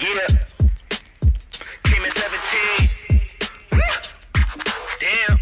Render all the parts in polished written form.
Yeah, came at 17. Damn.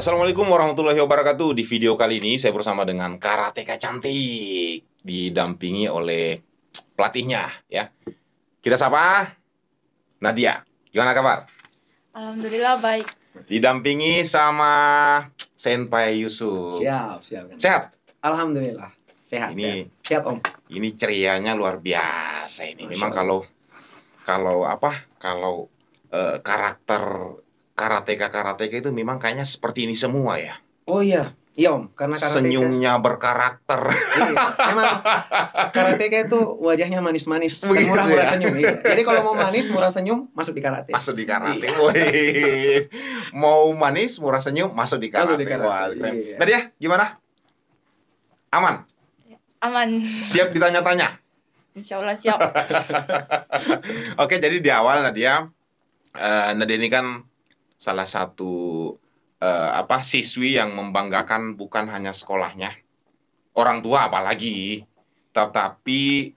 Assalamualaikum warahmatullahi wabarakatuh. Di video kali ini saya bersama dengan karateka cantik, didampingi oleh pelatihnya ya. Kita sapa Nadia. Gimana kabar? Alhamdulillah baik. Didampingi sama Senpai Yusuf. Siap. Sehat? Alhamdulillah. Sehat. Sehat, Om. Ini cerianya luar biasa ini. Masya Memang Allah. kalau karakter karateka itu memang kayaknya seperti ini semua ya. Oh iya, Om. Karena karateka, Senyumnya berkarakter. iya, emang karateka itu wajahnya manis-manis dan Begitu murah-murah ya? senyum. Iya. Jadi kalau mau manis, murah senyum, masuk di karate. Masuk di karate. Iya. Wih. Mau manis, murah senyum, masuk di karate. Masuk di karate, Wah, keren. iya. Nadia, gimana? Aman? Aman. Siap ditanya-tanya? Insya Allah siap. Oke, jadi di awal Nadia ini kan salah satu siswi yang membanggakan bukan hanya sekolahnya, orang tua apalagi, tetapi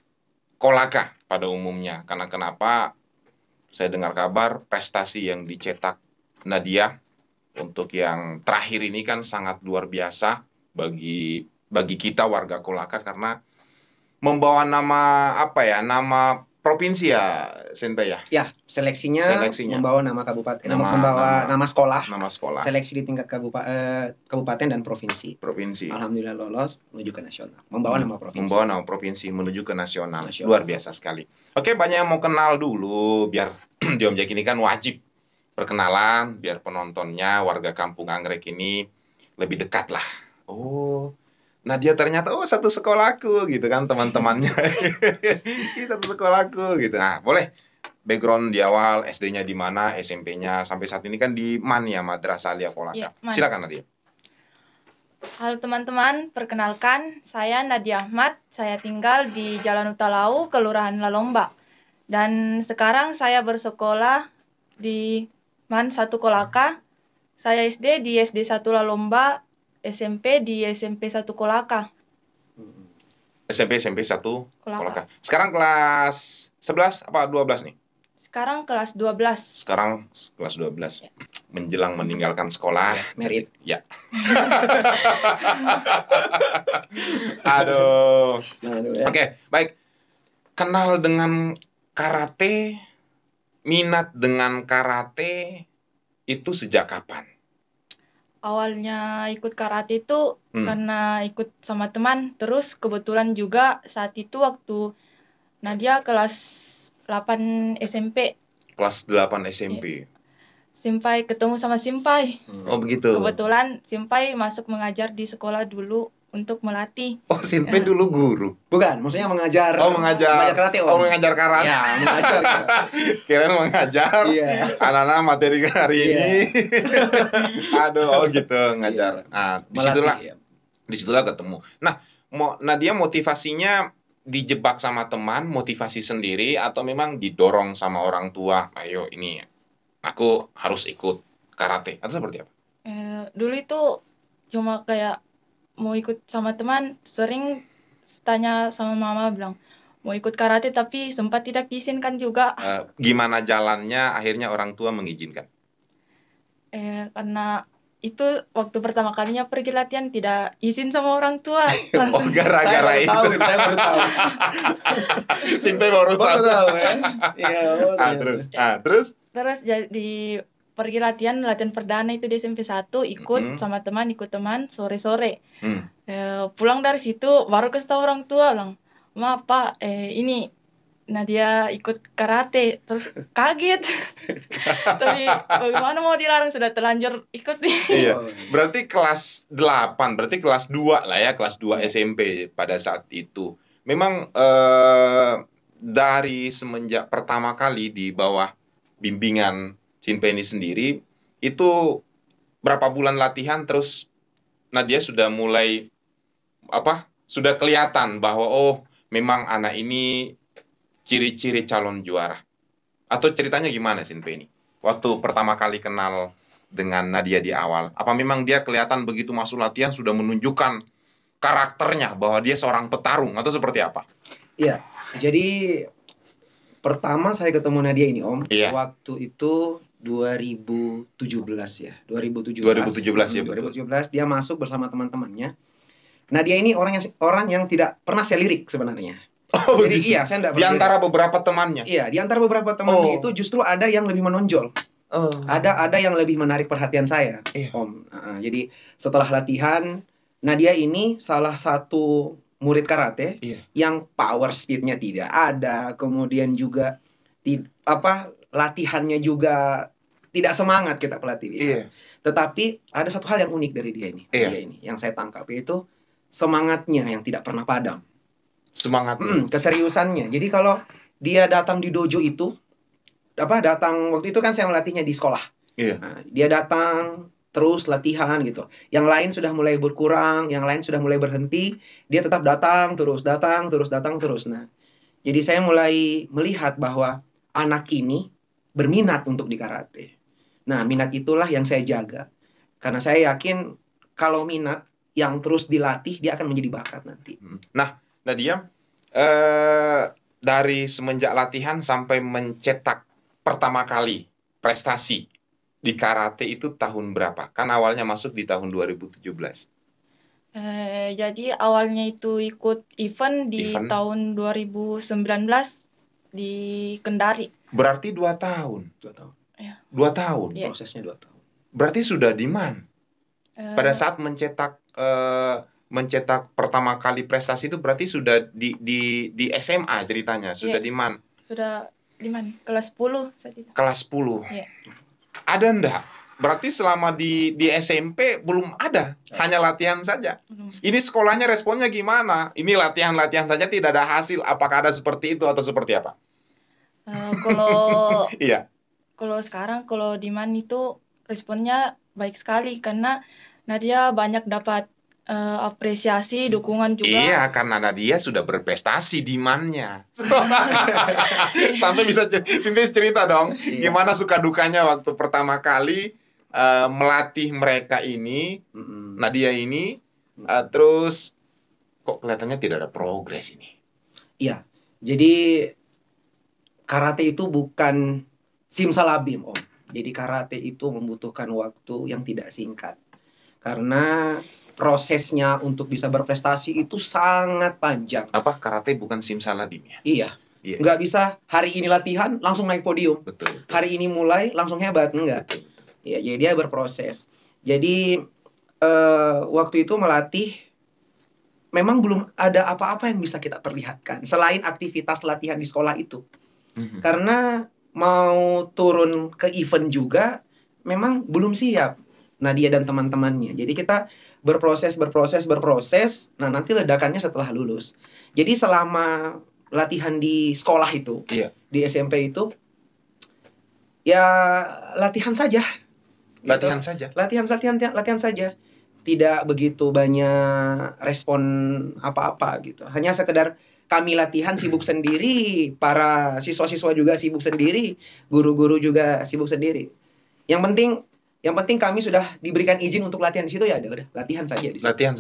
kolaka pada umumnya. Karena kenapa? Saya dengar kabar prestasi yang dicetak Nadia untuk yang terakhir ini kan sangat luar biasa bagi kita warga Kolaka, karena membawa nama nama provinsi ya, Senpai ya. Ya, seleksinya membawa nama kabupaten, nama sekolah. Seleksi di tingkat kabupaten dan provinsi. Alhamdulillah lolos menuju ke nasional. Membawa nama provinsi menuju ke nasional. Luar biasa sekali. Oke, banyak yang mau kenal dulu biar di Om Jack ini kan wajib perkenalan biar penontonnya warga Kampung Anggrek ini lebih dekat lah. Oh, Nadia ternyata satu sekolahku gitu kan, teman-temannya. Ini satu sekolahku gitu. Nah, boleh background di awal, SD-nya di mana, SMP-nya sampai saat ini kan di MAN ya, Madrasah Aliyah Kolaka. Ya, MAN. Silakan Nadia. Halo teman-teman, perkenalkan saya Nadia Ahmad. Saya tinggal di Jalan Utalau, Kelurahan Lalomba. Dan sekarang saya bersekolah di MAN 1 Kolaka. Saya SD di SD 1 Lalomba, SMP di SMP 1 Kolaka. SMP 1 Kolaka. Kolaka. Sekarang kelas 11 apa 12 nih? Sekarang kelas 12. Sekarang kelas 12. Menjelang meninggalkan sekolah. Merit. Ya. Aduh. Ya. Oke, baik. Kenal dengan karate, minat dengan karate itu sejak kapan? Awalnya ikut karate itu karena ikut sama teman. Terus kebetulan juga saat itu waktu Nadia kelas 8 SMP. Kelas 8 SMP. Simpai ketemu sama Simpai. Oh, begitu. Kebetulan Simpai masuk mengajar di sekolah dulu untuk melatih. Oh, Simpai dulu guru. Bukan, maksudnya mengajar. Mengajar karate, Om. Oh, mengajar karate. Ya, mengajar. Kirain mengajar. Iya. Anak-anak materi hari Iya. ini. Aduh, gitu ngajar. Nah, disitulah ketemu. Nah, Nadia motivasinya dijebak sama teman, motivasi sendiri, atau memang didorong sama orang tua? Ayo, ini aku harus ikut karate. Atau seperti apa? Dulu itu cuma kayak mau ikut sama teman, sering tanya sama mama bilang mau ikut karate, tapi sempat tidak diizinkan juga. Gimana jalannya akhirnya orang tua mengizinkan? Karena itu waktu pertama kalinya pergi latihan tidak izin sama orang tua. Oh, gara-gara itu. Saya baru tahu. Simpai baru tahu. kan? Iya, Terus. Terus jadi pergi latihan perdana itu di SMP 1, ikut sama teman, sore-sore. Pulang dari situ baru kasih tahu orang tua, bilang, "Ma, Pak, ini Nadia ikut karate." Terus kaget. Tapi bagaimana mau dilarang, sudah terlanjur ikut nih. Iya. Berarti kelas 8, berarti kelas 2 lah ya, kelas 2 SMP pada saat itu. Memang dari semenjak pertama kali di bawah bimbingan Cinpenny sendiri, itu berapa bulan latihan terus Nadia sudah mulai sudah kelihatan bahwa memang anak ini ciri-ciri calon juara. Atau ceritanya gimana Cinpenny? Waktu pertama kali kenal dengan Nadia di awal, apa memang dia kelihatan begitu masuk latihan sudah menunjukkan karakternya bahwa dia seorang petarung atau seperti apa? Iya, jadi pertama saya ketemu Nadia ini Om, waktu itu 2017 ya. 2017 ya, betul. 2017 dia masuk bersama teman-temannya. Nadia ini orang yang tidak pernah saya lirik sebenarnya. Jadi saya enggak di antara beberapa temannya. Iya, di antara beberapa temannya itu justru ada yang lebih menonjol. Ada yang lebih menarik perhatian saya, Om. Jadi setelah latihan, Nadia ini salah satu murid karate yang power speednya tidak ada, kemudian juga latihannya juga tidak semangat kita pelatih dia. Tetapi ada satu hal yang unik dari dia ini. Dia ini yang saya tangkap, yaitu semangatnya yang tidak pernah padam. Semangatnya. Keseriusannya. Jadi kalau dia datang di dojo itu, datang waktu itu kan saya melatihnya di sekolah. Nah, dia datang terus latihan gitu. Yang lain sudah mulai berkurang, yang lain sudah mulai berhenti, dia tetap datang terus. Nah, jadi saya mulai melihat bahwa anak ini berminat untuk di karate. Nah, minat itulah yang saya jaga. Karena saya yakin kalau minat yang terus dilatih, dia akan menjadi bakat nanti. Nah, Nadia, dari semenjak latihan sampai mencetak pertama kali prestasi di karate itu tahun berapa? Kan awalnya masuk di tahun 2017. Jadi awalnya itu ikut event di tahun 2019 di Kendari. Berarti 2 tahun. 2 tahun. Ya. 2 tahun. Ya. Prosesnya 2 tahun. Berarti sudah di mana? Pada saat mencetak pertama kali prestasi itu berarti sudah di SMA ceritanya. Sudah di mana? Sudah di mana? Kelas 10 saat itu. Kelas 10. Ya. Ada enggak? Berarti selama di SMP belum ada, hanya latihan saja. Ini sekolahnya responnya gimana? Ini latihan-latihan saja tidak ada hasil. Apakah ada seperti itu atau seperti apa? Kalau iya. Kalau sekarang di MAN itu responnya baik sekali karena Nadia banyak dapat apresiasi, dukungan juga. Iya, karena Nadia sudah berprestasi di MAN-nya. Sampai bisa cerita dong, gimana suka dukanya waktu pertama kali melatih mereka ini, Nadia ini, terus kok kelihatannya tidak ada progres ini. Iya, jadi karate itu bukan simsalabim, Om. Jadi karate itu membutuhkan waktu yang tidak singkat. Karena prosesnya untuk bisa berprestasi itu sangat panjang. Apa karate bukan simsalabim ya? Iya. Nggak bisa hari ini latihan langsung naik podium. Betul. Hari ini mulai langsung hebat, enggak. Iya, jadi dia berproses. Jadi waktu itu melatih memang belum ada apa-apa yang bisa kita perlihatkan selain aktivitas latihan di sekolah itu. Karena mau turun ke event juga memang belum siap Nadia dan teman-temannya. Jadi kita berproses. Nah, nanti ledakannya setelah lulus. Jadi selama latihan di sekolah itu, di SMP itu, ya latihan saja. Latihan saja. Latihan saja. Tidak begitu banyak respon apa-apa gitu. Hanya sekedar kami latihan sibuk sendiri, para siswa-siswa juga sibuk sendiri, guru-guru juga sibuk sendiri. Yang penting kami sudah diberikan izin untuk latihan di situ, ya udah latihan saja di situ. Latihan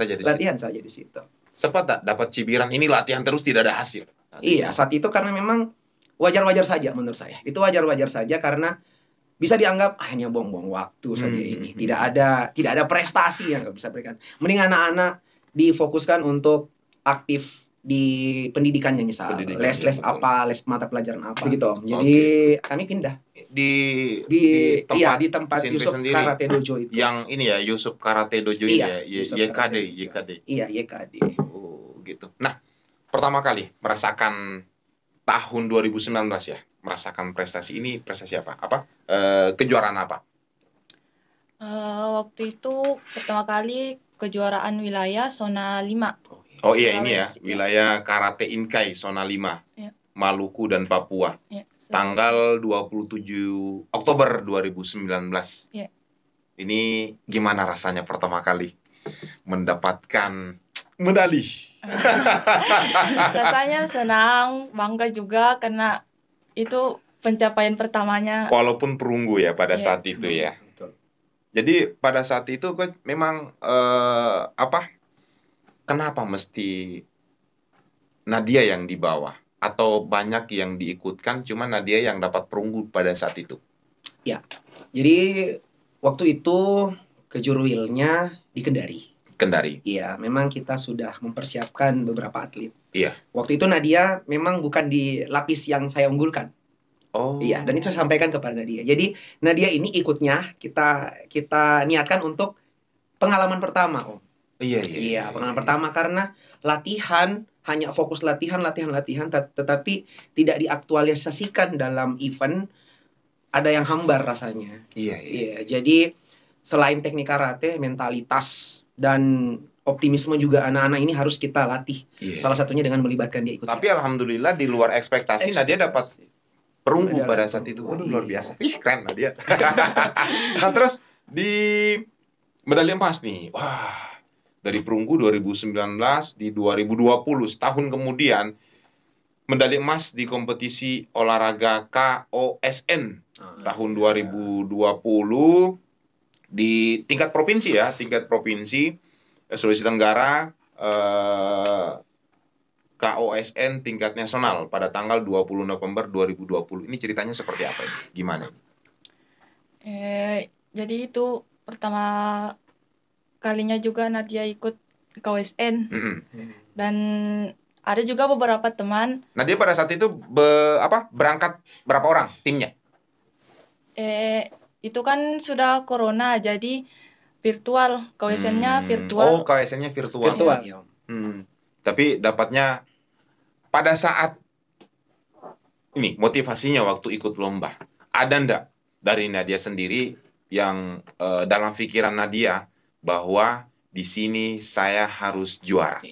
saja di situ. Sempat tak dapat cibiran ini latihan terus tidak ada hasil? Iya, saat itu karena memang wajar-wajar saja menurut saya. Itu wajar-wajar saja karena bisa dianggap hanya buang-buang waktu saja ini. Tidak ada prestasi yang nggak bisa berikan. Mending anak-anak difokuskan untuk aktif di pendidikannya misal les apa, les mata pelajaran apa begitu Om. Jadi kami pindah di tempat Yusuf Karate Dojo itu. Yang ini ya, Yusuf Karate Dojo ini ya, YKD. Iya, YKD. Oh, gitu. Nah, pertama kali merasakan tahun 2019 ya, merasakan prestasi ini, prestasi apa? Kejuaraan apa? Waktu itu pertama kali kejuaraan wilayah zona 5. Oh iya, ini ya, wilayah Karate Inkai zona 5. Ya. Maluku dan Papua. Ya, tanggal 27 Oktober 2019. Ya. Ini gimana rasanya pertama kali mendapatkan medali? Rasanya senang, bangga juga karena itu pencapaian pertamanya. Walaupun perunggu ya pada saat itu ya. Jadi pada saat itu Coach memang kenapa mesti Nadia yang dibawa? Atau banyak yang diikutkan, cuma Nadia yang dapat perunggu pada saat itu? Ya, jadi waktu itu kejurwilnya di Kendari. Iya, memang kita sudah mempersiapkan beberapa atlet. Iya. Waktu itu Nadia memang bukan di lapis yang saya unggulkan. Oh. Iya, dan itu saya sampaikan kepada Nadia. Jadi Nadia ini ikutnya kita niatkan untuk pengalaman pertama, Om. Iya, pengalaman pertama karena latihan hanya fokus latihan, tetapi tidak diaktualisasikan dalam event, ada yang hambar rasanya. Iya. Jadi selain teknik karate, mentalitas dan optimisme juga anak-anak ini harus kita latih. Iya. Salah satunya dengan melibatkan dia ikut. Tapi alhamdulillah di luar ekspektasi Nadia dapat perunggu pada saat itu. Waduh, luar biasa. Ih, keren Nadia. Nah, terus di medali emas nih. Wah. Dari perunggu 2019 di 2020 setahun kemudian medali emas di kompetisi olahraga KOSN tahun 2020 di tingkat provinsi Sulawesi Tenggara, KOSN tingkat nasional pada tanggal 20 November 2020. Ini ceritanya seperti apa ini? Gimana? Jadi itu pertama kalinya juga Nadia ikut KOSN. Dan ada juga beberapa teman. Nadia pada saat itu berangkat berapa orang timnya? Itu kan sudah corona, jadi virtual. KOSN-nya virtual. Oh, KOSN-nya virtual. Ya. Tapi dapatnya pada saat ini motivasinya waktu ikut lomba. Ada ndak dari Nadia sendiri yang dalam pikiran Nadia bahwa di sini saya harus juara?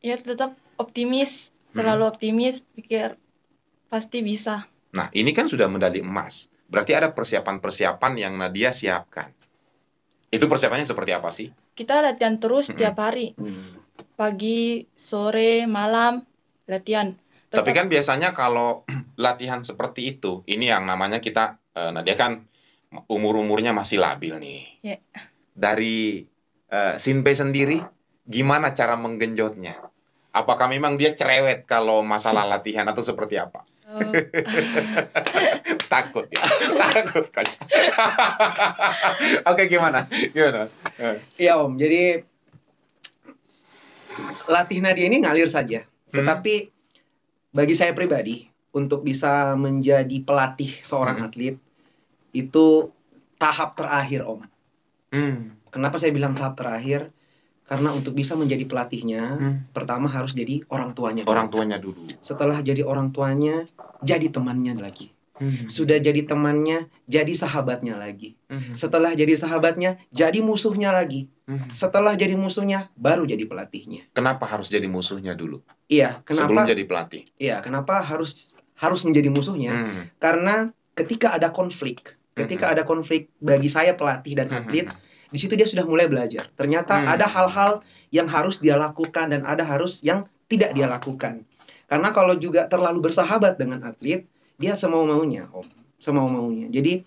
Ya, tetap optimis, selalu optimis, pikir pasti bisa. Nah, ini kan sudah medali emas. Berarti ada persiapan-persiapan yang Nadia siapkan. Itu persiapannya seperti apa sih? Kita latihan terus tiap hari. Pagi, sore, malam, latihan. Tapi kan biasanya kalau latihan seperti itu, ini yang namanya kita, Nadia kan umur-umurnya masih labil nih. Yeah. Dari Sinpe sendiri, gimana cara menggenjotnya? Apakah memang dia cerewet kalau masalah latihan atau seperti apa? Takut ya, takut kan. Oke, gimana? Iya Om, jadi latih Nadia ini ngalir saja. Tetapi bagi saya pribadi, untuk bisa menjadi pelatih seorang atlet, itu tahap terakhir, Om. Kenapa saya bilang tahap terakhir? Karena untuk bisa menjadi pelatihnya, pertama harus jadi orang tuanya. Orang tuanya dulu. Setelah jadi orang tuanya, jadi temannya lagi. Sudah jadi temannya, jadi sahabatnya lagi. Setelah jadi sahabatnya, jadi musuhnya lagi. Setelah jadi musuhnya, baru jadi pelatihnya. Kenapa harus jadi musuhnya dulu? Iya, kenapa? Sebelum jadi pelatih. Iya, kenapa harus menjadi musuhnya? Karena ketika ada konflik, bagi saya pelatih dan atlet, di situ dia sudah mulai belajar. Ternyata ada hal-hal yang harus dia lakukan dan ada harus yang tidak dia lakukan. Karena kalau juga terlalu bersahabat dengan atlet, dia semau-maunya, Om. Semau-maunya. Jadi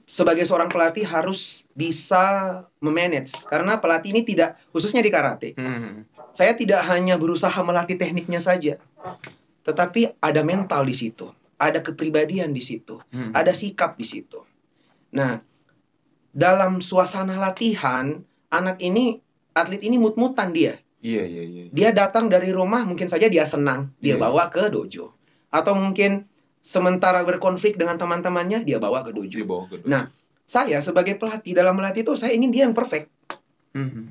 sebagai seorang pelatih harus bisa memanage. Karena pelatih ini tidak, khususnya di karate, saya tidak hanya berusaha melatih tekniknya saja, tetapi ada mental di situ, ada kepribadian di situ, ada sikap di situ. Nah, dalam suasana latihan, atlet ini mut-mutan dia. Iya. Dia datang dari rumah, mungkin saja dia senang, dia bawa ke dojo. Atau mungkin sementara berkonflik dengan teman-temannya, dia bawa ke dojo. Nah, saya sebagai pelatih, dalam melatih itu saya ingin dia yang perfect.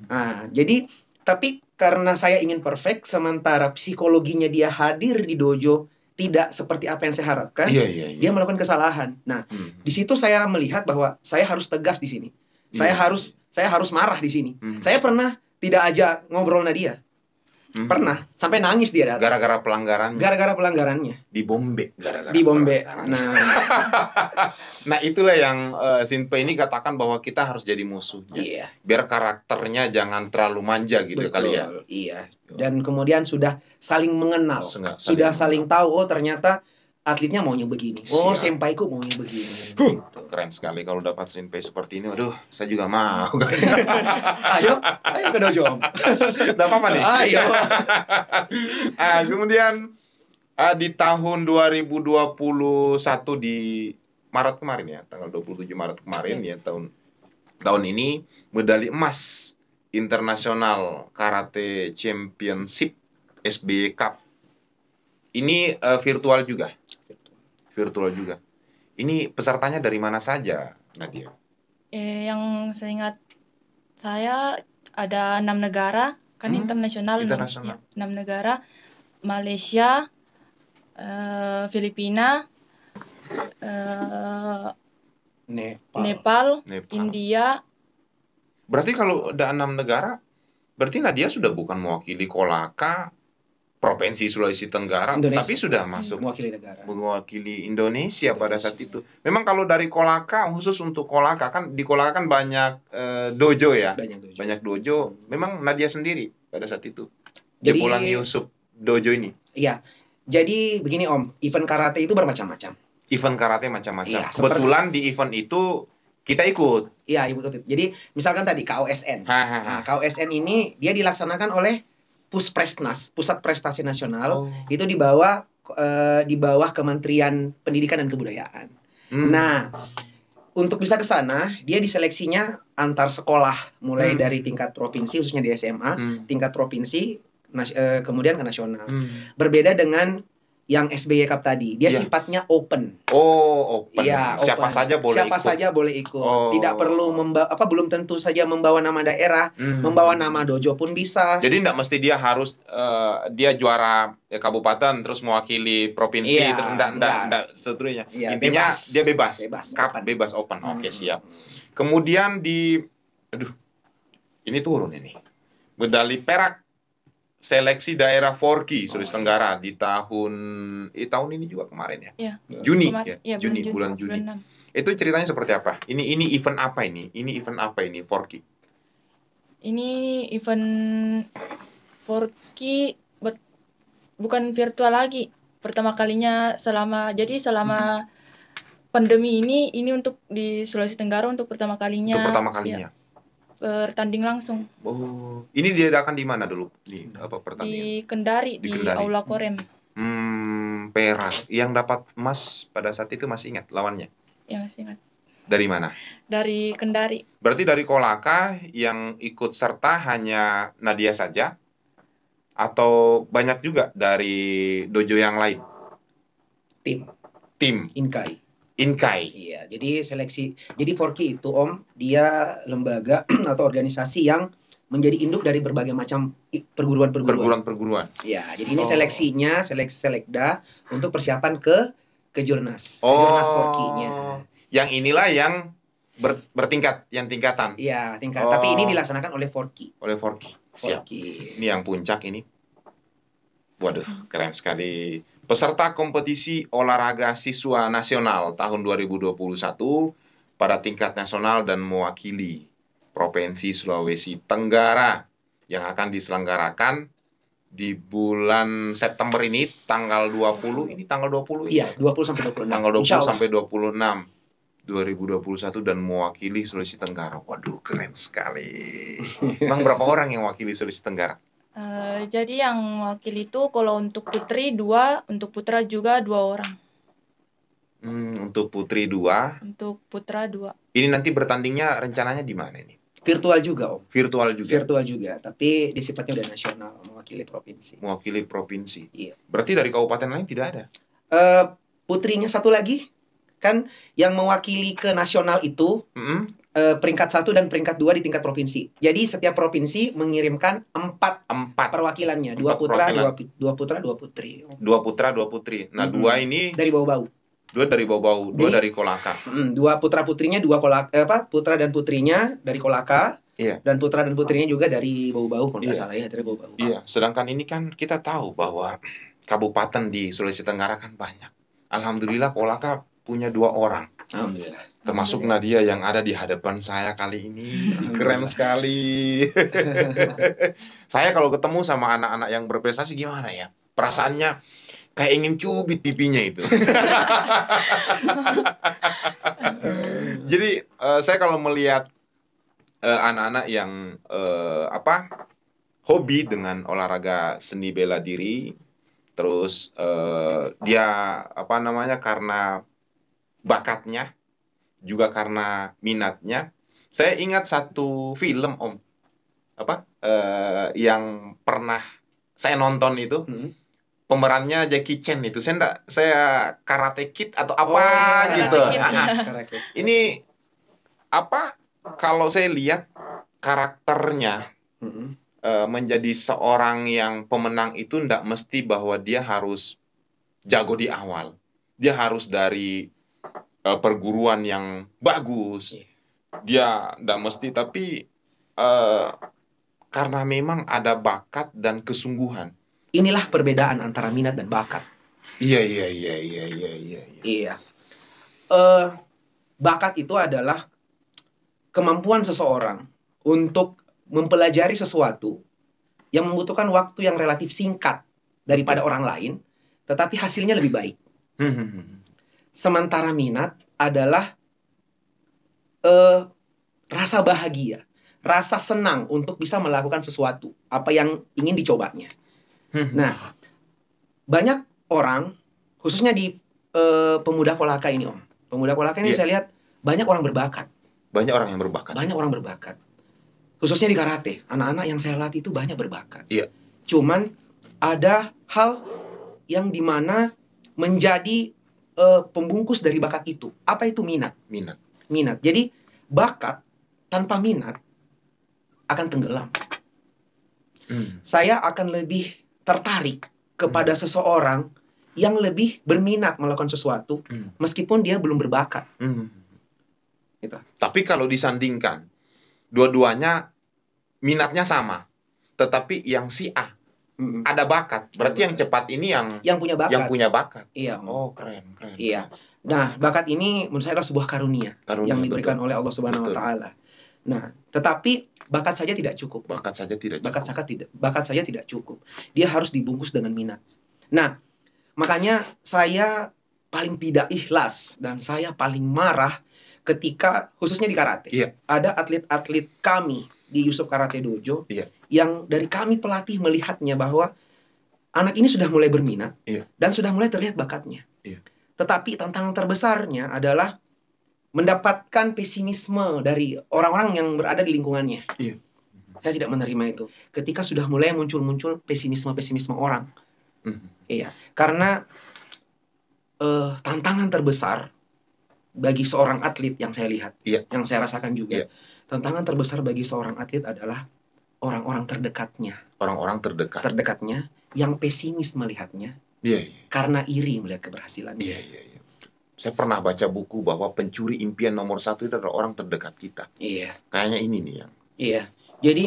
Nah, jadi tapi karena saya ingin perfect, sementara psikologinya dia hadir di dojo tidak seperti apa yang saya harapkan, dia melakukan kesalahan. Nah, di situ saya melihat bahwa saya harus tegas di sini. Saya harus marah di sini. Saya pernah tidak aja ngobrol sama dia. Pernah sampai nangis dia datang. Gara-gara pelanggarannya. Gara-gara pelanggarannya. Dibombe gara-gara. Dibombe. Nah, itulah yang Sinpe ini katakan bahwa kita harus jadi musuhnya. Iya. Biar karakternya jangan terlalu manja gitu. Betul, kali ya. Iya. Dan kemudian sudah saling mengenal. Sudah saling tahu, oh ternyata atletnya maunya begini. Oh, senpaiku maunya begini. Gitu. Keren sekali kalau dapat senpai seperti ini. Waduh, saya juga mau. ayo ke dojo. Enggak apa-apa nih. Ayo. Kemudian di tahun 2021 di Maret kemarin ya, tanggal 27 Maret kemarin ya, tahun ini medali emas International Karate Championship SBY Cup. Ini virtual juga. Ini pesertanya dari mana saja, Nadia? Yang seingat saya ada 6 negara, kan internasional. 6 negara, Malaysia, Filipina, Nepal, India. Berarti kalau ada 6 negara, berarti Nadia sudah bukan mewakili Kolaka Provinsi Sulawesi Tenggara, Indonesia. Tapi sudah masuk mewakili Indonesia pada saat itu. Memang kalau dari Kolaka, khusus untuk Kolaka, kan di Kolaka kan banyak dojo ya, banyak dojo. Memang Nadia sendiri pada saat itu. Jadi Jepulan Yusuf dojo ini. Iya. Jadi begini Om, event karate itu bermacam-macam. Event karate macam-macam. Iya, kebetulan di event itu kita ikut. Iya, ikut. Jadi misalkan tadi KOSN. Nah, KOSN ini dia dilaksanakan oleh Puspresnas, Pusat Prestasi Nasional, itu di bawah Kementerian Pendidikan dan Kebudayaan. Nah, untuk bisa ke sana, dia diseleksinya antar sekolah, mulai dari tingkat provinsi, khususnya di SMA, tingkat provinsi, kemudian ke nasional. Berbeda dengan yang SBY Cup tadi, dia sifatnya open. Open. Ya, siapa saja boleh ikut. Tidak perlu belum tentu saja membawa nama daerah, membawa nama dojo pun bisa. Jadi tidak mesti dia harus dia juara kabupaten terus mewakili provinsi, tidak seterusnya. Intinya dia bebas. Bebas open. Oke, siap. Kemudian ini turun ini. Medali perak seleksi daerah Forky Sulawesi Tenggara di tahun ini juga kemarin ya. Juni bulan Juni. Itu ceritanya seperti apa? Ini event apa ini? Forky? Ini event Forky bukan virtual lagi. Pertama kalinya selama pandemi ini untuk di Sulawesi Tenggara untuk pertama kalinya. Ya. Bertanding langsung. Ini diadakan di mana dulu? Di pertandingan? Di Kendari. Aula Korem. Perak. Yang dapat emas pada saat itu masih ingat lawannya? Ya, masih ingat. Dari mana? Dari Kendari. Berarti dari Kolaka yang ikut serta hanya Nadia saja? Atau banyak juga dari dojo yang lain? Tim. Inkai. Iya, jadi jadi Forky itu Om, dia lembaga atau organisasi yang menjadi induk dari berbagai macam perguruan. Iya, jadi ini seleksinya, selekda untuk persiapan ke Jurnas. Jurnas Forky-nya. Yang inilah yang bertingkat, yang tingkatan. Iya, tingkat. Tapi ini dilaksanakan oleh Forky. Siap. Ini yang puncak ini. Waduh, keren sekali. Peserta kompetisi olahraga siswa nasional tahun 2021 pada tingkat nasional dan mewakili Provinsi Sulawesi Tenggara yang akan diselenggarakan di bulan September ini tanggal 20. Ini tanggal 20 ya? Iya, 20 sampai 26. Tanggal 20 sampai 26 2021 dan mewakili Sulawesi Tenggara. Waduh, keren sekali. Emang berapa orang yang mewakili Sulawesi Tenggara? Jadi yang mewakili itu kalau untuk putri 2, untuk putra juga 2 orang. Untuk putri 2. Untuk putra 2. Ini nanti bertandingnya rencananya di mana ini? Virtual juga, Om. Virtual juga. Virtual juga, tapi di sifatnya udah nasional, mewakili provinsi. Mewakili provinsi. Iya. Berarti dari kabupaten lain tidak ada? Putrinya satu lagi, kan yang mewakili ke nasional itu peringkat 1 dan peringkat 2 di tingkat provinsi. Jadi setiap provinsi mengirimkan 4 perwakilannya, 2 putra, 2 putra, 2 putri. 2 putra, 2 putri. Nah, 2 ini dari Bau-Bau. 2 dari Bau-Bau, 2 dari Kolaka. 2 putra putrinya, 2 Kolaka, putra dan putrinya dari Kolaka. Iya. Dan putra dan putrinya juga dari Bau-Bau, kalau nggak salah ya, dari Bau-Bau. Iya, sedangkan ini kan kita tahu bahwa kabupaten di Sulawesi Tenggara kan banyak. Alhamdulillah Kolaka punya 2 orang. Alhamdulillah. Termasuk Nadia yang ada di hadapan saya kali ini. Keren sekali. Saya kalau ketemu sama anak-anak yang berprestasi gimana ya? Perasaannya kayak ingin cubit pipinya itu. Jadi saya kalau melihat anak-anak yang hobi dengan olahraga seni bela diri, terus dia karena bakatnya, juga karena minatnya. Saya ingat satu film, Om, yang pernah saya nonton itu. Pemerannya Jackie Chan itu. Saya Karate Kid atau apa gitu. Ini kalau saya lihat karakternya menjadi seorang yang pemenang itu ndak mesti bahwa dia harus jago di awal. Dia harus dari perguruan yang bagus. Dia ndak mesti, tapi karena memang ada bakat dan kesungguhan. Inilah perbedaan antara minat dan bakat. Iya. Bakat itu adalah kemampuan seseorang untuk mempelajari sesuatu yang membutuhkan waktu yang relatif singkat daripada orang lain, tetapi hasilnya lebih baik. Sementara minat adalah rasa bahagia, rasa senang untuk bisa melakukan sesuatu, apa yang ingin dicobanya. Nah, banyak orang, khususnya di pemuda Kolaka ini, Om. Pemuda Kolaka ini saya lihat banyak orang berbakat. Banyak orang yang berbakat. Banyak orang berbakat. Khususnya di karate. Anak-anak yang saya lihat itu banyak berbakat. Iya. Cuman ada hal yang dimana menjadi pembungkus dari bakat itu. Apa itu minat? Minat. Jadi bakat tanpa minat akan tenggelam. Saya akan lebih tertarik kepada seseorang yang lebih berminat melakukan sesuatu meskipun dia belum berbakat. Gitu. Tapi kalau disandingkan, dua-duanya minatnya sama, tetapi yang si A ada bakat, berarti yang cepat ini yang punya bakat. Iya. Oh, keren. Iya. Nah, bakat ini menurut saya adalah sebuah karunia yang diberikan oleh Allah Subhanahu wa taala. Nah, tetapi bakat saja tidak cukup. Bakat saja tidak cukup. Dia harus dibungkus dengan minat. Nah, makanya saya paling tidak ikhlas dan saya paling marah ketika khususnya di karate. Ada atlet-atlet kami di Yusuf Karate Dojo yang dari kami pelatih melihatnya bahwa anak ini sudah mulai berminat dan sudah mulai terlihat bakatnya. Tetapi tantangan terbesarnya adalah mendapatkan pesimisme dari orang-orang yang berada di lingkungannya. Saya tidak menerima itu. Ketika sudah mulai muncul pesimisme orang. Karena tantangan terbesar bagi seorang atlet yang saya lihat, yang saya rasakan juga, tantangan terbesar bagi seorang atlet adalah orang-orang terdekatnya. Orang-orang terdekatnya yang pesimis melihatnya, karena iri melihat keberhasilannya. Saya pernah baca buku bahwa pencuri impian nomor 1 itu adalah orang terdekat kita. Kayaknya ini nih yang. Jadi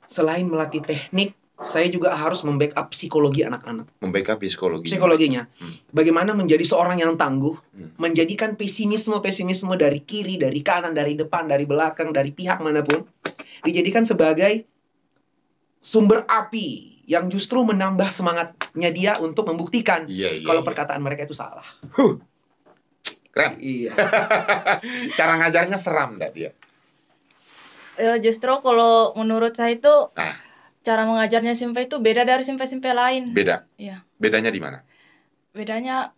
selain melatih teknik, saya juga harus membackup psikologi anak-anak. Membackup psikologinya. Bagaimana menjadi seorang yang tangguh, menjadikan pesimisme dari kiri, dari kanan, dari depan, dari belakang, dari pihak manapun, dijadikan sebagai sumber api yang justru menambah semangatnya dia untuk membuktikan kalau perkataan mereka itu salah. Keren. Cara ngajarnya seram enggak dia? Justru kalau menurut saya itu cara mengajarnya Simpe itu beda dari Simpe-Simpe lain. Beda? Iya. Bedanya di mana? Bedanya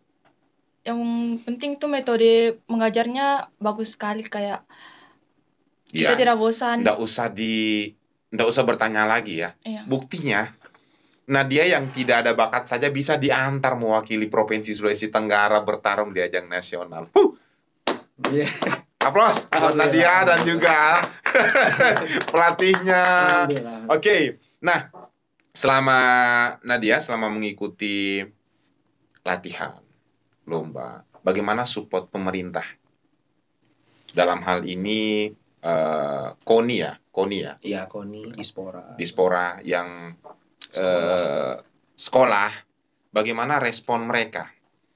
yang penting tuh metode mengajarnya bagus sekali, kayak Kita tidak bosan. Nggak usah bertanya lagi ya. Iya. Buktinya, Nadia yang tidak ada bakat saja bisa diantar mewakili Provinsi Sulawesi Tenggara bertarung di ajang nasional. Yeah. Aplaus buat Nadia dan juga pelatihnya. Oke. Nah, selama mengikuti latihan, lomba, bagaimana support pemerintah? Dalam hal ini KONI ya? Iya, KONI, Dispora yang sekolah. Bagaimana respon mereka,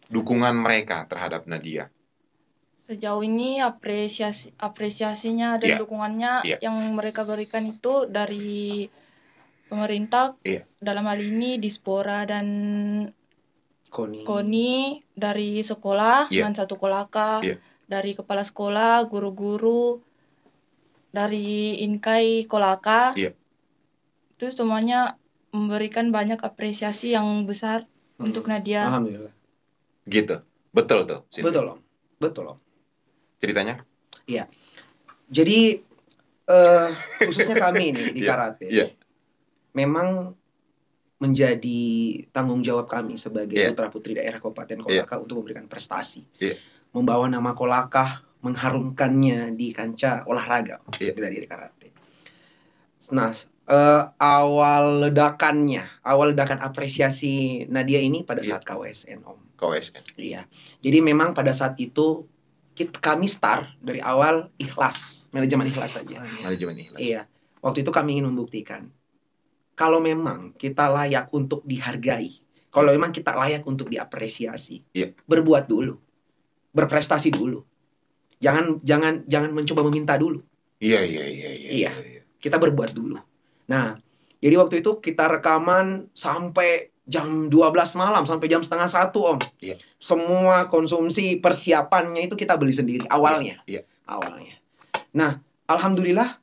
dukungan mereka terhadap Nadia? Sejauh ini apresiasinya dan dukungannya yang mereka berikan itu dari pemerintah, dalam hal ini Dispora dan KONI, dari sekolah, Mansatu Kolaka, dari kepala sekolah, guru-guru, dari Inkai Kolaka, itu semuanya memberikan banyak apresiasi yang besar untuk Nadia. Alhamdulillah. Gitu, betul tuh. Betul om. Ceritanya? Iya. Jadi khususnya kami nih di karate, memang menjadi tanggung jawab kami sebagai putra putri daerah Kabupaten Kolaka untuk memberikan prestasi, membawa nama Kolaka, mengharumkannya di kancah olahraga dari karate. Nah, awal ledakan apresiasi Nadia ini pada saat KWSN om. KWSN. Iya. Jadi memang pada saat itu kami start dari awal ikhlas, manajemen ikhlas saja. Manajemen ikhlas. Iya. Waktu itu kami ingin membuktikan kalau memang kita layak untuk dihargai, kalau memang kita layak untuk diapresiasi, berbuat dulu, berprestasi dulu. Jangan mencoba meminta dulu. Iya. Kita berbuat dulu. Nah, jadi waktu itu kita rekaman sampai jam 12 malam, sampai jam setengah 1 om. Semua konsumsi persiapannya itu kita beli sendiri awalnya. Awalnya. Nah, alhamdulillah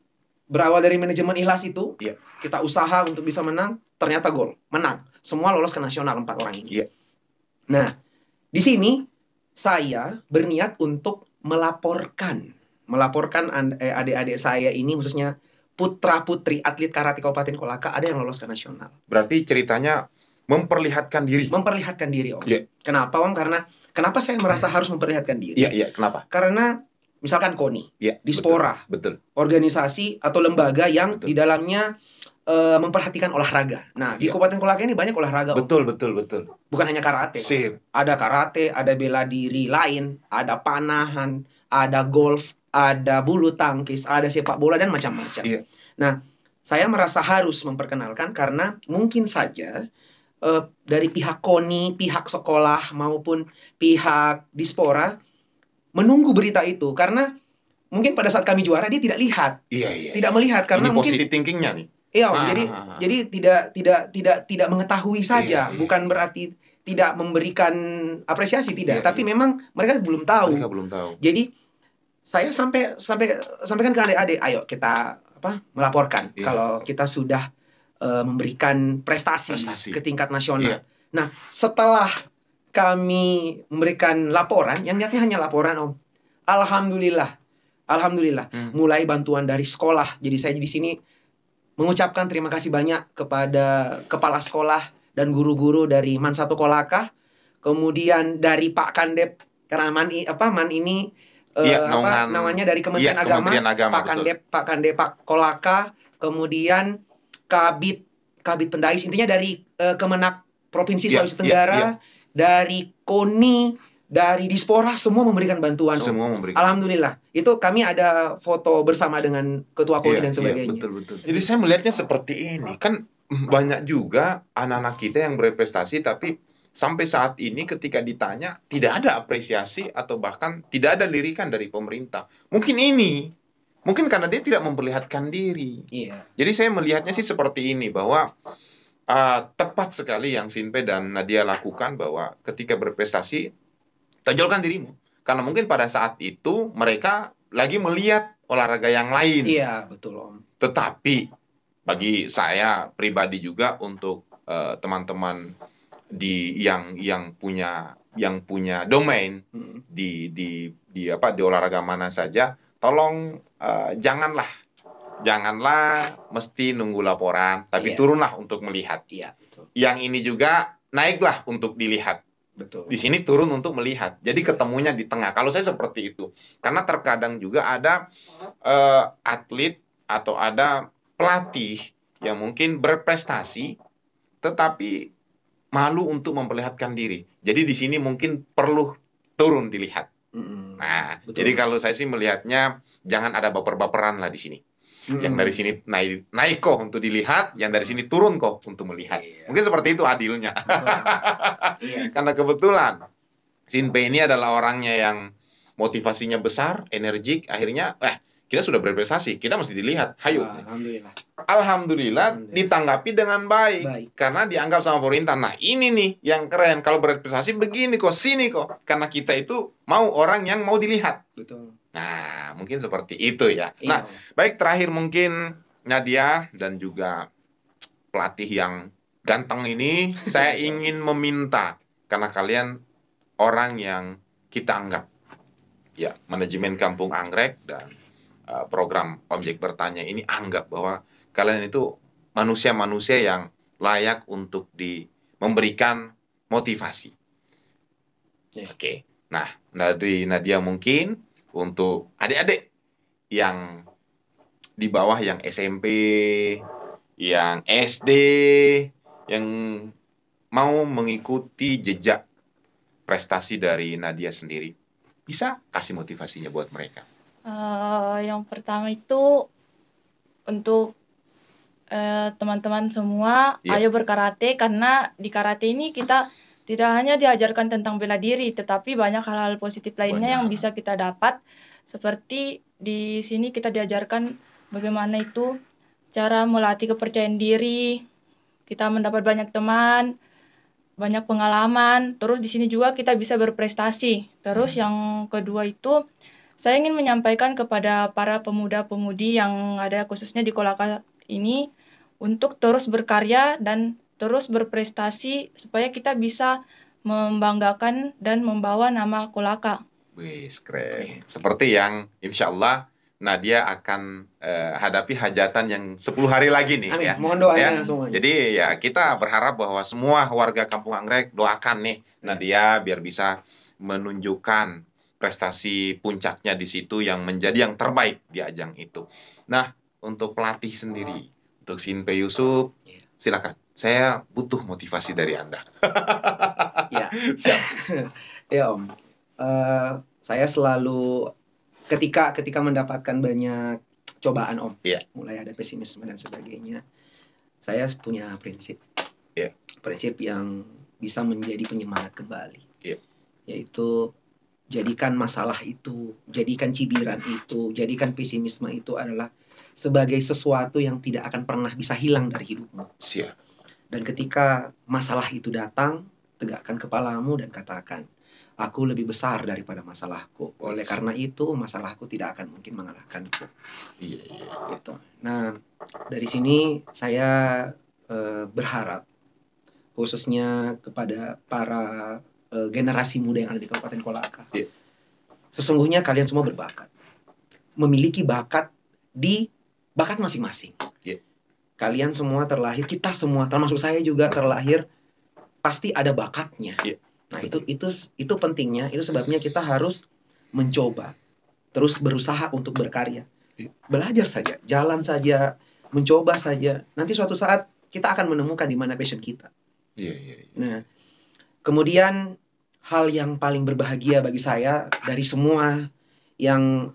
berawal dari manajemen ikhlas itu, kita usaha untuk bisa menang, ternyata gol, menang. Semua lolos ke nasional 4 orang ini. Nah, di sini saya berniat untuk melaporkan adik-adik saya ini, khususnya putra-putri atlet karate Kabupaten Kolaka, ada yang lolos ke nasional. Berarti ceritanya memperlihatkan diri. Memperlihatkan diri om. Kenapa om? Karena kenapa saya merasa harus memperlihatkan diri? Kenapa? Karena misalkan KONI, Dispora, betul. Organisasi atau lembaga yang di dalamnya memperhatikan olahraga. Nah, di Kabupaten Kolaka ini banyak olahraga. Betul. Bukan hanya karate. Ada karate, ada bela diri lain, ada panahan, ada golf, ada bulu tangkis, ada sepak bola dan macam-macam. Nah, saya merasa harus memperkenalkan karena mungkin saja dari pihak KONI, pihak sekolah maupun pihak Dispora menunggu berita itu karena mungkin pada saat kami juara dia tidak lihat, tidak melihat karena ini mungkin positive thinkingnya nih. Iya, jadi tidak mengetahui saja, bukan berarti tidak memberikan apresiasi tidak, tapi memang mereka belum tahu. Jadi saya sampaikan ke adik-adik, ayo kita melaporkan kalau kita sudah memberikan prestasi ke tingkat nasional. Nah, setelah kami memberikan laporan, yang niatnya hanya laporan om, alhamdulillah, mulai bantuan dari sekolah. Jadi saya di sini mengucapkan terima kasih banyak kepada kepala sekolah dan guru-guru dari Mansatu Kolaka, kemudian dari Pak Kandep, karena namanya dari Kementerian Agama, Pak Kandep Pak Kolaka, kemudian Kabit Pendais, intinya dari Kemenak Provinsi Sulawesi Tenggara, dari KONI, dari Dispora, semua memberikan bantuan. Alhamdulillah. Itu kami ada foto bersama dengan Ketua KONI dan sebagainya. Betul. Jadi saya melihatnya seperti ini. Kan banyak juga anak-anak kita yang berprestasi, tapi sampai saat ini ketika ditanya, tidak ada apresiasi atau bahkan tidak ada lirikan dari pemerintah. Mungkin karena dia tidak memperlihatkan diri. Jadi saya melihatnya sih seperti ini, bahwa tepat sekali yang Sinpe dan Nadia lakukan, bahwa ketika berprestasi, tonjolkan dirimu. Karena mungkin pada saat itu mereka lagi melihat olahraga yang lain. Iya, betul om. Tetapi bagi saya pribadi juga, untuk teman-teman yang punya domain di olahraga mana saja, tolong janganlah mesti nunggu laporan, tapi turunlah untuk melihat. Betul. Yang ini juga naiklah untuk dilihat. Betul. Di sini turun untuk melihat. Jadi ketemunya di tengah. Kalau saya seperti itu. Karena terkadang juga ada atlet atau ada pelatih yang mungkin berprestasi tetapi malu untuk memperlihatkan diri. Jadi di sini mungkin perlu turun dilihat. Nah, betul. Jadi kalau saya sih melihatnya jangan ada baper-baperan lah di sini. Yang dari sini naik kok untuk dilihat, yang dari sini turun kok untuk melihat. Mungkin seperti itu adilnya. Karena kebetulan Sinpe ini adalah orangnya yang motivasinya besar, energik, akhirnya kita sudah berprestasi, kita mesti dilihat. Hayo. Alhamdulillah ditanggapi dengan baik. Karena dianggap sama pemerintah. Nah, ini nih yang keren. Kalau berprestasi begini kok, sini kok. Karena kita itu mau orang yang mau dilihat. Betul. Nah, mungkin seperti itu ya. Nah, baik, terakhir mungkin Nadia dan juga pelatih yang ganteng ini, saya ingin meminta karena kalian orang yang kita anggap ya, manajemen Kampung Anggrek dan program Objek Bertanya ini anggap bahwa kalian itu manusia-manusia yang layak untuk memberikan motivasi. Oke. Nah, dari Nadia mungkin untuk adik-adik yang di bawah, yang SMP, yang SD, yang mau mengikuti jejak prestasi dari Nadia sendiri, bisa kasih motivasinya buat mereka. Yang pertama itu untuk teman-teman semua, ayo berkarate, karena di karate ini kita tidak hanya diajarkan tentang bela diri, tetapi banyak hal-hal positif lainnya yang bisa kita dapat. Seperti di sini kita diajarkan bagaimana itu cara melatih kepercayaan diri, kita mendapat banyak teman, banyak pengalaman, terus di sini juga kita bisa berprestasi. Terus yang kedua itu, saya ingin menyampaikan kepada para pemuda-pemudi yang ada khususnya di Kolaka ini, untuk terus berkarya dan terus berprestasi supaya kita bisa membanggakan dan membawa nama Kolaka. Wih, keren. Seperti yang insya Allah Nadia akan hadapi hajatan yang 10 hari lagi nih. Amin. Ya. Mohon doanya semuanya. Jadi ya kita berharap bahwa semua warga Kampung Anggrek doakan nih Nadia biar bisa menunjukkan prestasi puncaknya di situ yang menjadi yang terbaik di ajang itu. Nah, untuk pelatih sendiri, untuk Sinpe Yusuf, silakan. Saya butuh motivasi dari Anda. Ya, siap. Ya Om, saya selalu ketika mendapatkan banyak cobaan Om, mulai ada pesimisme dan sebagainya, saya punya prinsip, prinsip yang bisa menjadi penyemangat kembali, yaitu jadikan masalah itu, jadikan cibiran itu, jadikan pesimisme itu adalah sebagai sesuatu yang tidak akan pernah bisa hilang dari hidupmu. Siap. Dan ketika masalah itu datang, tegakkan kepalamu dan katakan, aku lebih besar daripada masalahku. Oleh karena itu, masalahku tidak akan mungkin mengalahkanku. Gitu. Nah, dari sini saya berharap, khususnya kepada para generasi muda yang ada di Kabupaten Kolaka. Sesungguhnya kalian semua berbakat. Memiliki bakat di bakat masing-masing. Kalian semua terlahir, kita semua, termasuk saya juga terlahir, pasti ada bakatnya. Nah, itu pentingnya, itu sebabnya kita harus mencoba, terus berusaha untuk berkarya. Belajar saja, jalan saja, mencoba saja. Nanti suatu saat kita akan menemukan di mana passion kita. Nah, kemudian hal yang paling berbahagia bagi saya dari semua yang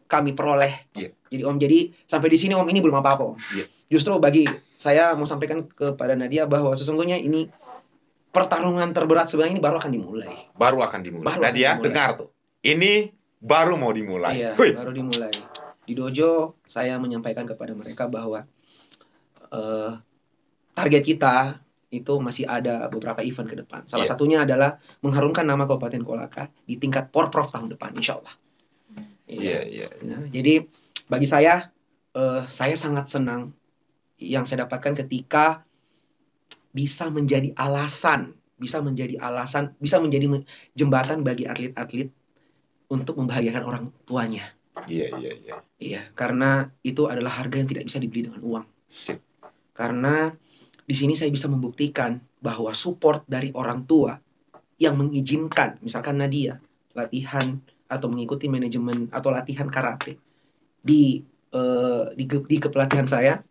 kami peroleh. Jadi Om, jadi sampai di sini Om, ini belum apa-apa Om. Justru bagi saya mau sampaikan kepada Nadia bahwa sesungguhnya ini pertarungan terberat sebenarnya ini baru akan dimulai. Nadia, dengar tuh. Ini baru mau dimulai. Iya, baru dimulai. Di dojo saya menyampaikan kepada mereka bahwa target kita itu masih ada beberapa event ke depan. Salah satunya adalah mengharumkan nama Kabupaten Kolaka di tingkat Porprov tahun depan, insya Allah. Nah, jadi bagi saya sangat senang yang saya dapatkan ketika bisa menjadi alasan, bisa menjadi jembatan bagi atlet-atlet untuk membahagiakan orang tuanya. Iya, karena itu adalah harga yang tidak bisa dibeli dengan uang. Sip. Karena di sini saya bisa membuktikan bahwa support dari orang tua yang mengizinkan, misalkan Nadia latihan atau mengikuti manajemen atau latihan karate di kepelatihan saya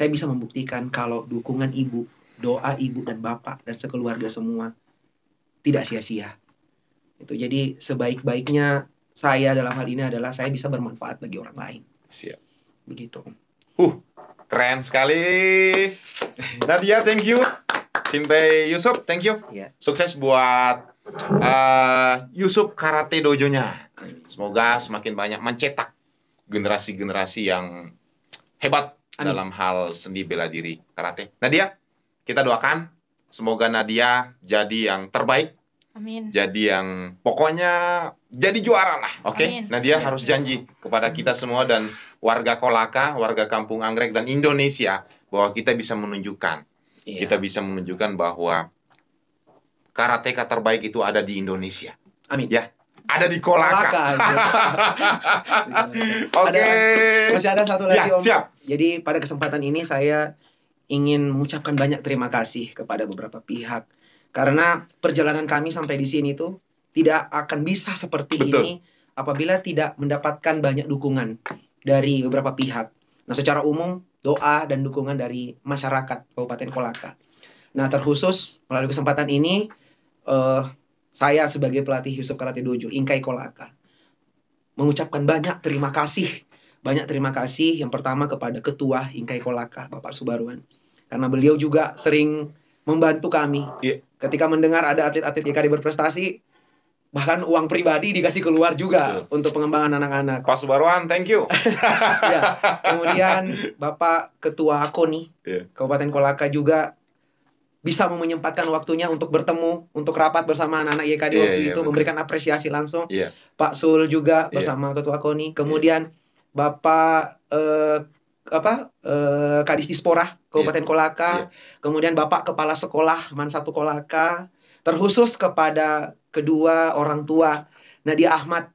bisa membuktikan kalau dukungan ibu, doa ibu dan bapak dan sekeluarga semua tidak sia-sia. Itu jadi sebaik-baiknya saya dalam hal ini adalah saya bisa bermanfaat bagi orang lain. Siap. Begitu. Keren sekali. Nadia, thank you. Sinpei Yusuf, thank you. Yeah. Sukses buat Yusuf Karate Dojo-nya. Semoga semakin banyak mencetak generasi-generasi yang hebat dalam hal seni bela diri karate. Nadia, kita doakan semoga Nadia jadi yang terbaik. Amin. Jadi yang pokoknya jadi juara lah. Oke? Nadia harus janji kepada kita semua dan warga Kolaka, warga Kampung Anggrek dan Indonesia bahwa kita bisa menunjukkan bahwa karateka terbaik itu ada di Indonesia. Amin. Ya, ada di Kolaka. Oke. Masih ada satu lagi, Om. Siap. Jadi pada kesempatan ini saya ingin mengucapkan banyak terima kasih kepada beberapa pihak karena perjalanan kami sampai di sini tuh tidak akan bisa seperti ini apabila tidak mendapatkan banyak dukungan dari beberapa pihak. Nah, secara umum doa dan dukungan dari masyarakat Kabupaten Kolaka. Nah, terkhusus melalui kesempatan ini saya sebagai pelatih Yusuf Karate Dojo Inkai Kolaka mengucapkan banyak terima kasih. Banyak terima kasih yang pertama kepada Ketua Inkai Kolaka Bapak Subaruan karena beliau juga sering membantu kami. Ketika mendengar ada atlet-atlet YKD berprestasi, bahkan uang pribadi dikasih keluar juga untuk pengembangan anak-anak. Pak Subaruan, thank you. Ya. Kemudian Bapak Ketua AKONI Kabupaten Kolaka juga bisa menyempatkan waktunya untuk bertemu, untuk rapat bersama anak-anak YKD waktu itu, memberikan apresiasi langsung. Pak Sul juga bersama Ketua AKONI. Kemudian Bapak Kadis Dispora Kabupaten Kolaka. Kemudian Bapak Kepala Sekolah MAN 1 Kolaka. Terkhusus kepada kedua orang tua Nadia Ahmad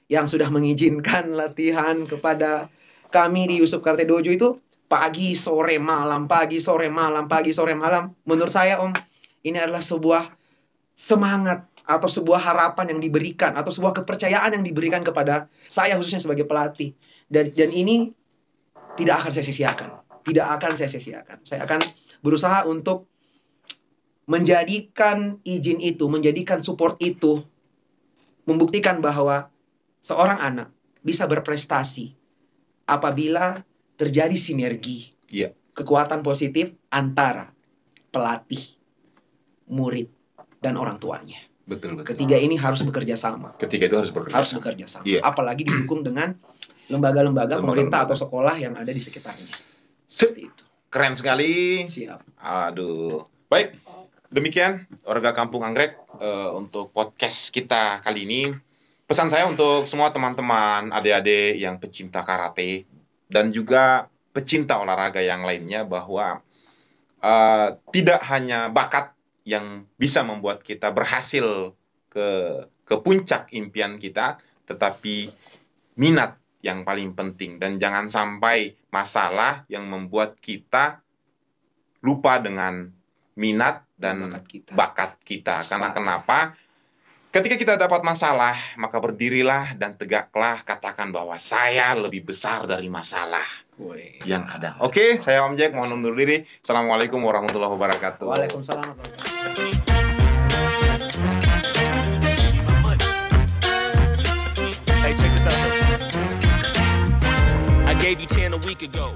yang sudah mengizinkan latihan kepada kami di Yusuf Karate Dojo itu pagi, sore, malam, pagi, sore, malam, pagi, sore, malam. Menurut saya, Om, ini adalah sebuah semangat atau sebuah harapan yang diberikan atau sebuah kepercayaan yang diberikan kepada saya khususnya sebagai pelatih. Dan ini tidak akan saya sia-siakan. Tidak akan saya sia-siakan. Saya akan berusaha untuk menjadikan izin itu, menjadikan support itu, membuktikan bahwa seorang anak bisa berprestasi apabila terjadi sinergi, kekuatan positif antara pelatih, murid, dan orang tuanya. Betul. Ketiga ini harus bekerja sama. Ketiga itu harus bekerja sama. Apalagi didukung dengan lembaga-lembaga pemerintah atau sekolah yang ada di sekitarnya. Seperti itu. Keren sekali. Siap. Aduh. Baik. Demikian warga Kampung Anggrek untuk podcast kita kali ini. Pesan saya untuk semua teman-teman, adik-adik yang pecinta karate dan juga pecinta olahraga yang lainnya bahwa tidak hanya bakat yang bisa membuat kita berhasil ke puncak impian kita, tetapi minat yang paling penting. Dan jangan sampai masalah yang membuat kita lupa dengan minat dan bakat kita. Karena kenapa? Ketika kita dapat masalah, maka berdirilah dan tegaklah, katakan bahwa saya lebih besar dari masalah yang ada. Oke, saya Om Jack, mohon undur diri. Assalamualaikum warahmatullahi wabarakatuh. Waalaikumsalam. Hey, check this out. I gave you 10 a week ago.